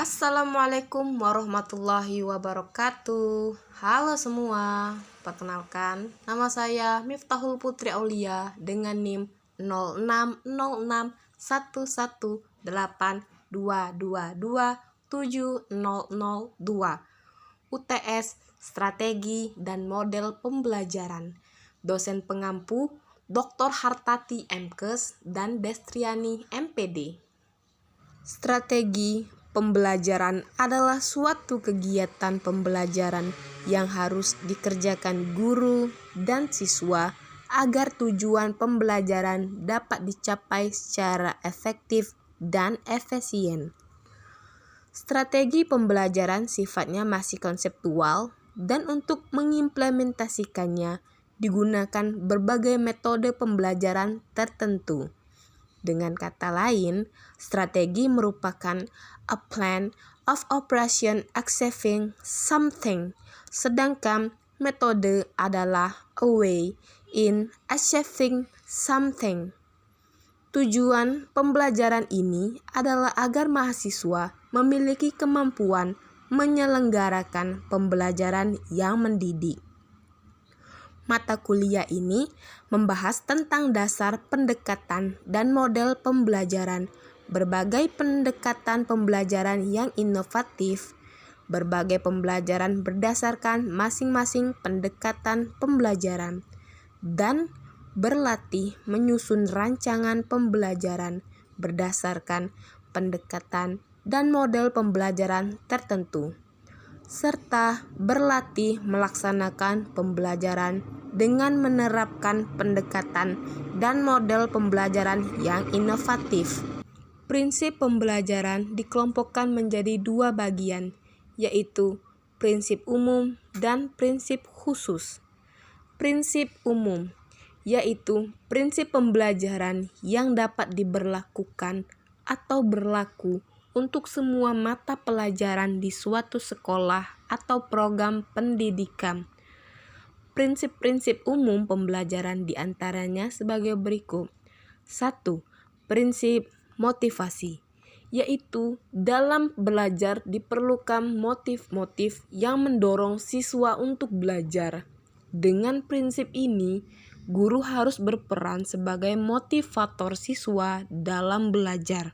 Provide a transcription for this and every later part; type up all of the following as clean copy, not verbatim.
Assalamualaikum warahmatullahi wabarakatuh. Halo semua, perkenalkan nama saya Miftahul Putri Aulia dengan NIM 06061182227002 UTS Strategi dan Model Pembelajaran. Dosen pengampu Dr. Hartati MKes dan Destriani MPD. Strategi pembelajaran adalah suatu kegiatan pembelajaran yang harus dikerjakan guru dan siswa agar tujuan pembelajaran dapat dicapai secara efektif dan efisien. Strategi pembelajaran sifatnya masih konseptual dan untuk mengimplementasikannya digunakan berbagai metode pembelajaran tertentu. Dengan kata lain, strategi merupakan a plan of operation achieving something, sedangkan metode adalah a way in achieving something. Tujuan pembelajaran ini adalah agar mahasiswa memiliki kemampuan menyelenggarakan pembelajaran yang mendidik. Mata kuliah ini membahas tentang dasar pendekatan dan model pembelajaran, berbagai pendekatan pembelajaran yang inovatif, berbagai pembelajaran berdasarkan masing-masing pendekatan pembelajaran, dan berlatih menyusun rancangan pembelajaran berdasarkan pendekatan dan model pembelajaran tertentu, serta berlatih melaksanakan pembelajaran dengan menerapkan pendekatan dan model pembelajaran yang inovatif. Prinsip pembelajaran dikelompokkan menjadi dua bagian, yaitu prinsip umum dan prinsip khusus. Prinsip umum yaitu prinsip pembelajaran yang dapat diberlakukan atau berlaku untuk semua mata pelajaran di suatu sekolah atau program pendidikan. Prinsip-prinsip umum pembelajaran diantaranya sebagai berikut. 1. Prinsip motivasi, yaitu dalam belajar diperlukan motif-motif yang mendorong siswa untuk belajar. Dengan prinsip ini, guru harus berperan sebagai motivator siswa dalam belajar.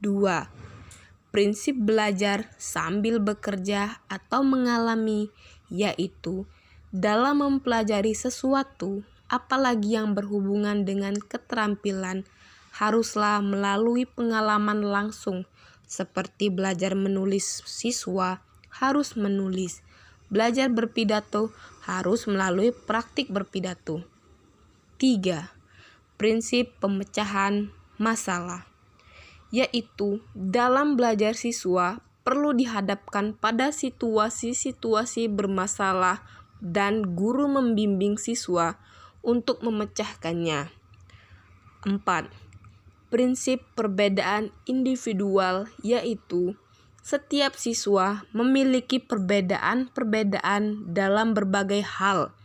2. Prinsip belajar sambil bekerja atau mengalami, yaitu dalam mempelajari sesuatu, apalagi yang berhubungan dengan keterampilan, haruslah melalui pengalaman langsung, seperti belajar menulis. Siswa harus menulis. Belajar berpidato harus melalui praktik berpidato. 3. Prinsip pemecahan masalah, yaitu dalam belajar siswa perlu dihadapkan pada situasi-situasi bermasalah dan guru membimbing siswa untuk memecahkannya. 4. Prinsip perbedaan individual, yaitu setiap siswa memiliki perbedaan-perbedaan dalam berbagai hal,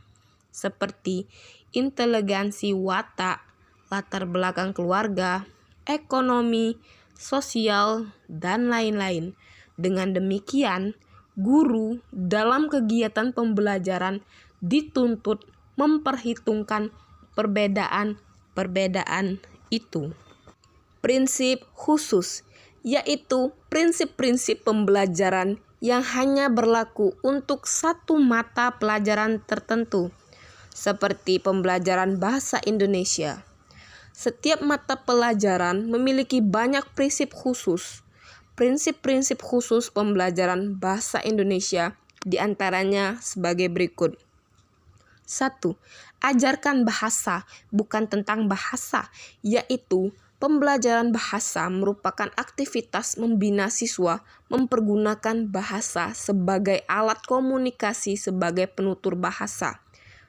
seperti inteligensi watak, latar belakang keluarga, ekonomi, sosial, dan lain-lain. Dengan demikian, guru dalam kegiatan pembelajaran dituntut memperhitungkan perbedaan-perbedaan itu. Prinsip khusus, yaitu prinsip-prinsip pembelajaran yang hanya berlaku untuk satu mata pelajaran tertentu, seperti pembelajaran bahasa Indonesia. Setiap mata pelajaran memiliki banyak prinsip khusus. Prinsip-prinsip khusus pembelajaran bahasa Indonesia diantaranya sebagai berikut. 1. Ajarkan bahasa, bukan tentang bahasa, yaitu pembelajaran bahasa merupakan aktivitas membina siswa mempergunakan bahasa sebagai alat komunikasi sebagai penutur bahasa.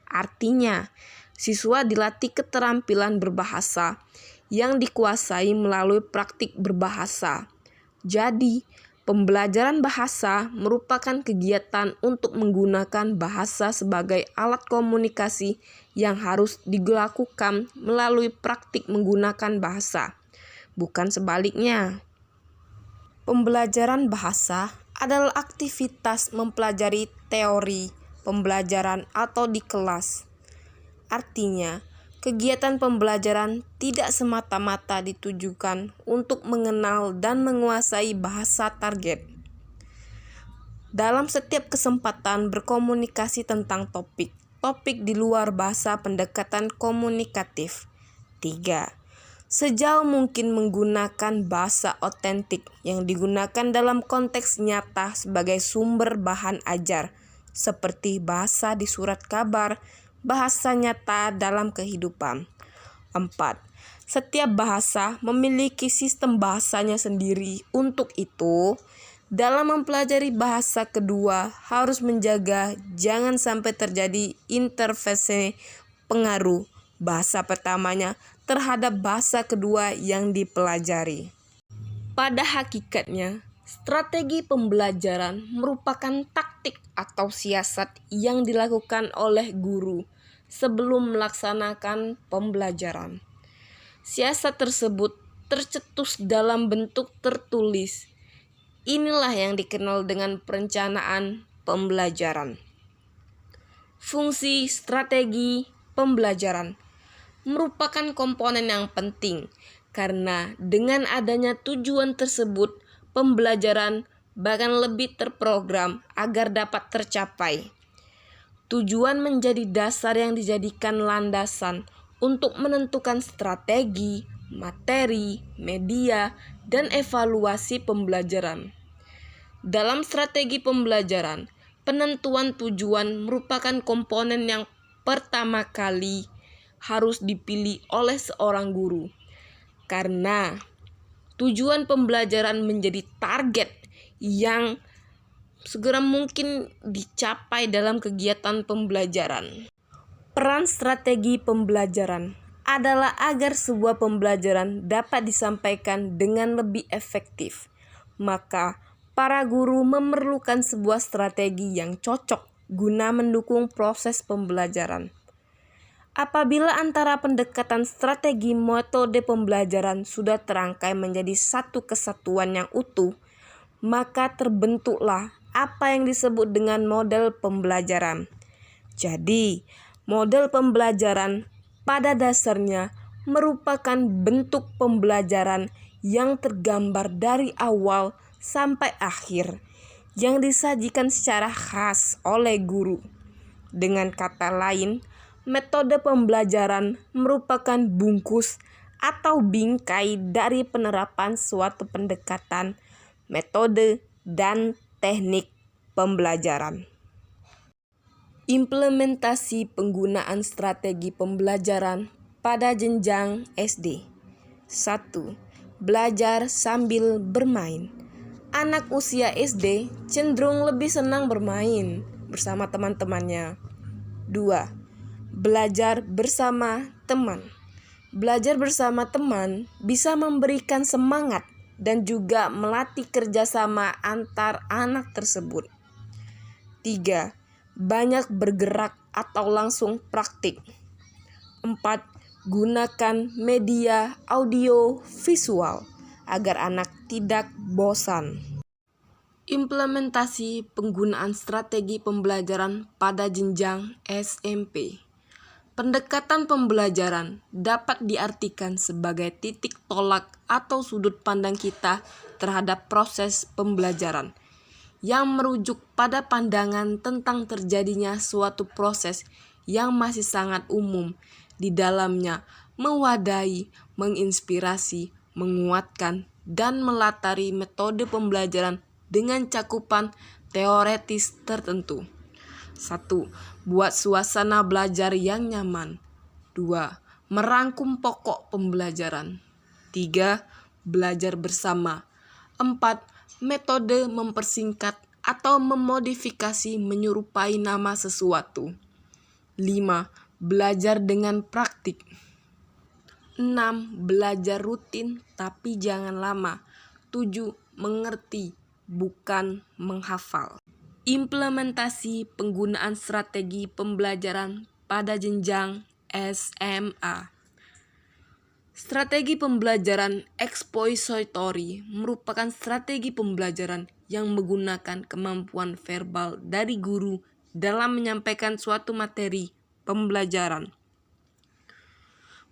Artinya, siswa dilatih keterampilan berbahasa yang dikuasai melalui praktik berbahasa. Jadi, pembelajaran bahasa merupakan kegiatan untuk menggunakan bahasa sebagai alat komunikasi yang harus dilakukan melalui praktik menggunakan bahasa, bukan sebaliknya. Pembelajaran bahasa adalah aktivitas mempelajari teori pembelajaran atau di kelas. Artinya, kegiatan pembelajaran tidak semata-mata ditujukan untuk mengenal dan menguasai bahasa target. Dalam setiap kesempatan berkomunikasi tentang topik di luar bahasa pendekatan komunikatif. 3. Sejauh mungkin menggunakan bahasa otentik yang digunakan dalam konteks nyata sebagai sumber bahan ajar, seperti bahasa di surat kabar, bahasa nyata dalam kehidupan. 4. Setiap bahasa memiliki sistem bahasanya sendiri. Untuk itu, dalam mempelajari bahasa kedua harus menjaga jangan sampai terjadi intervensi pengaruh bahasa pertamanya terhadap bahasa kedua yang dipelajari. Pada hakikatnya, strategi pembelajaran merupakan taktik atau siasat yang dilakukan oleh guru sebelum melaksanakan pembelajaran. Siasat tersebut tercetus dalam bentuk tertulis. Inilah yang dikenal dengan perencanaan pembelajaran. Fungsi strategi pembelajaran merupakan komponen yang penting karena dengan adanya tujuan tersebut, pembelajaran bahkan lebih terprogram agar dapat tercapai. Tujuan menjadi dasar yang dijadikan landasan untuk menentukan strategi, materi, media, dan evaluasi pembelajaran. Dalam strategi pembelajaran, penentuan tujuan merupakan komponen yang pertama kali harus dipilih oleh seorang guru, karena tujuan pembelajaran menjadi target yang segera mungkin dicapai dalam kegiatan pembelajaran. Peran strategi pembelajaran adalah agar sebuah pembelajaran dapat disampaikan dengan lebih efektif. Maka, para guru memerlukan sebuah strategi yang cocok guna mendukung proses pembelajaran. Apabila antara pendekatan strategi metode pembelajaran sudah terangkai menjadi satu kesatuan yang utuh, maka terbentuklah apa yang disebut dengan model pembelajaran. Jadi, model pembelajaran pada dasarnya merupakan bentuk pembelajaran yang tergambar dari awal sampai akhir, yang disajikan secara khas oleh guru. Dengan kata lain, metode pembelajaran merupakan bungkus atau bingkai dari penerapan suatu pendekatan, metode, dan teknik pembelajaran. Implementasi penggunaan strategi pembelajaran pada jenjang SD. 1. Belajar sambil bermain. Anak usia SD cenderung lebih senang bermain bersama teman-temannya. 2. Belajar bersama teman. Belajar bersama teman bisa memberikan semangat dan juga melatih kerjasama antar anak tersebut. 3. Banyak bergerak atau langsung praktik. 4. Gunakan media audio visual agar anak tidak bosan. Implementasi penggunaan strategi pembelajaran pada jenjang SMP. Pendekatan pembelajaran dapat diartikan sebagai titik tolak atau sudut pandang kita terhadap proses pembelajaran yang merujuk pada pandangan tentang terjadinya suatu proses yang masih sangat umum di dalamnya mewadahi, menginspirasi, menguatkan, dan melatari metode pembelajaran dengan cakupan teoretis tertentu. 1. Buat suasana belajar yang nyaman. 2. Merangkum pokok pembelajaran. 3. Belajar bersama. 4. Metode mempersingkat atau memodifikasi menyerupai nama sesuatu. 5. Belajar dengan praktik. 6. Belajar rutin tapi jangan lama. 7. Mengerti, bukan menghafal. Implementasi penggunaan strategi pembelajaran pada jenjang SMA. Strategi pembelajaran expository merupakan strategi pembelajaran yang menggunakan kemampuan verbal dari guru dalam menyampaikan suatu materi pembelajaran.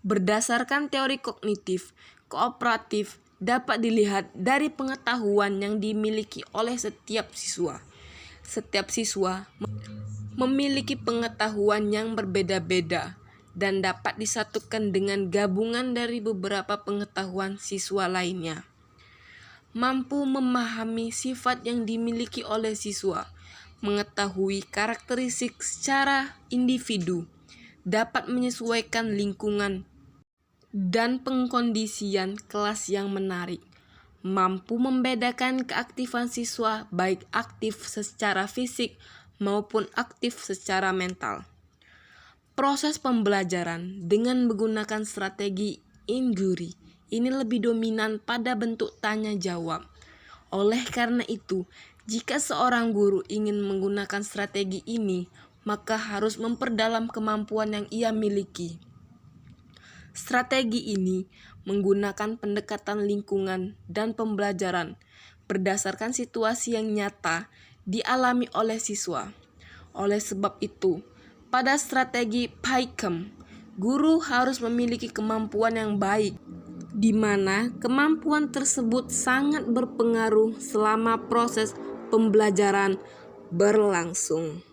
Berdasarkan teori kognitif kooperatif dapat dilihat dari pengetahuan yang dimiliki oleh setiap siswa. Setiap siswa memiliki pengetahuan yang berbeda-beda dan dapat disatukan dengan gabungan dari beberapa pengetahuan siswa lainnya. Mampu memahami sifat yang dimiliki oleh siswa, mengetahui karakteristik secara individu, dapat menyesuaikan lingkungan dan pengkondisian kelas yang menarik, mampu membedakan keaktifan siswa baik aktif secara fisik maupun aktif secara mental. Proses pembelajaran dengan menggunakan strategi inquiry ini lebih dominan pada bentuk tanya jawab. Oleh karena itu, jika seorang guru ingin menggunakan strategi ini, maka harus memperdalam kemampuan yang ia miliki. Strategi ini menggunakan pendekatan lingkungan dan pembelajaran berdasarkan situasi yang nyata dialami oleh siswa. Oleh sebab itu, pada strategi PICAM, guru harus memiliki kemampuan yang baik, di mana kemampuan tersebut sangat berpengaruh selama proses pembelajaran berlangsung.